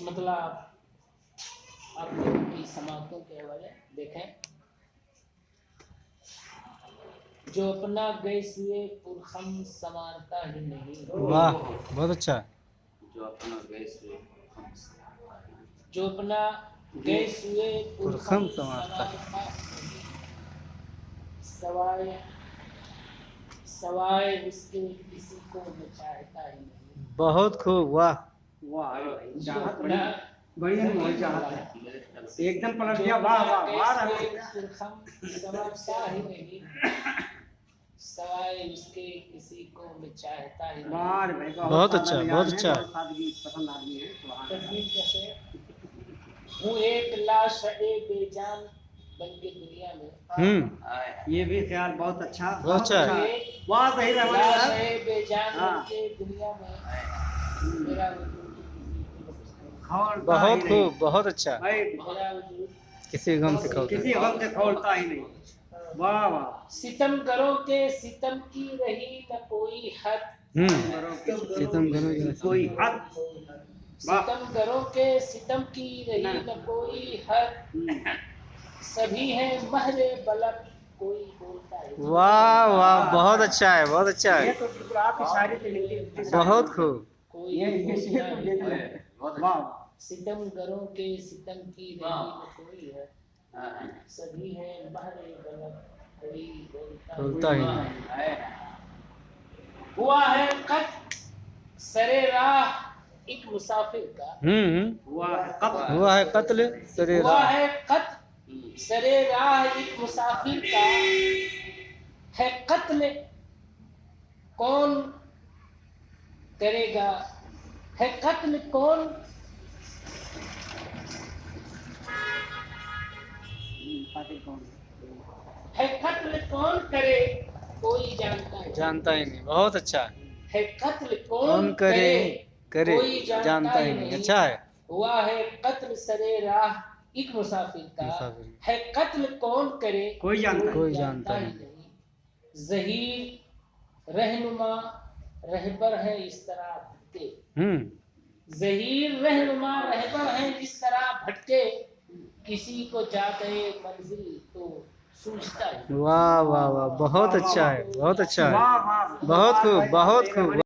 मतलब आप लोगों की समाप्तों के हवाले देखें। जो अपना गैस हुए पुरखम संवारता ही नहीं। वाह, बहुत अच्छा। जो अपना गैस हुए जो अपना गैस हुए पुरखम पुरखम संवारता संवारता नहीं। सवाए सवाए उसके किसी को नचाता ही नहीं। बहुत खूब, वाह। वाह भाई, जो चाहत अपना बड़ी अनमोल चाहत है। एकदम पलट दिया। वाह वाह वाह। पुरखम संवारता ही नहीं। सवाए उसके किसी को मैं चाहता ही नहीं। वाह भाई, बहुत अच्छा, बहुत अच्छा। बहुत सादगी पसंद आदमी है। सुभान अल्लाह। तस्वीर कैसे हूँ एक लाश बेजान बन के दुनिया में। ये भी ख्याल बहुत अच्छा, बहुत अच्छा है। वाह सही रहमान लाश साहब। है बेजान हाँ। बन के दुनिया में। मेरा वजूद खौलता ही बहुत नहीं। खूब, बहुत अच्छा। भाई मेरा वजूद किसी गम से खौलता किसी गम से खौलता ही नहीं। वाह वाह। सितमगरों के सितम की रही न कोई हद। सितम करो या कोई हद। वाह। सितमगरों के सितम की रही न कोई हद। सभी हैं महरे बलब कोई बोलता है। वाह वाह, बहुत अच्छा है, बहुत अच्छा ये है। तो बिल्कुल आपकी शायरी से मिलती। बहुत खूब। कोई ये बोलता तो है। देख ले। वाह। सितमगरों के सितम की रही न कोई है। सभी हैं महरे बलब कोई खौलता ही नहीं। हुआ है कत सरे राह एक मुसाफिर का। हुआ है कत्ल। हुआ है कत्ल सरे हुआ राह। है कत सरे राह एक मुसाफिर का। है कत्ल कौन करेगा। है कत्ल कौन कातिल कौन है कत्ल कौन करे कोई जानता है। जानता ही नहीं, बहुत अच्छा। है कत्ल कौन कौन करे करे करे जानता ही नहीं, अच्छा है। हुआ है कत्ल सरे राह एक मुसाफिर का। मुसाफिर। है कत्ल कौन करे कोई जानता कोई जानता ही नहीं। ज़हीर रहनुमा रहबर है इस तरह भटके। ज़हीर रहनुमा रहबर है इस तरह भटके। किसी को जाते मंजिल तो सूझता है। वाह वाह वाह, बहुत अच्छा है, बहुत अच्छा है। वाह वाह। बहुत खूब, बहुत खूब।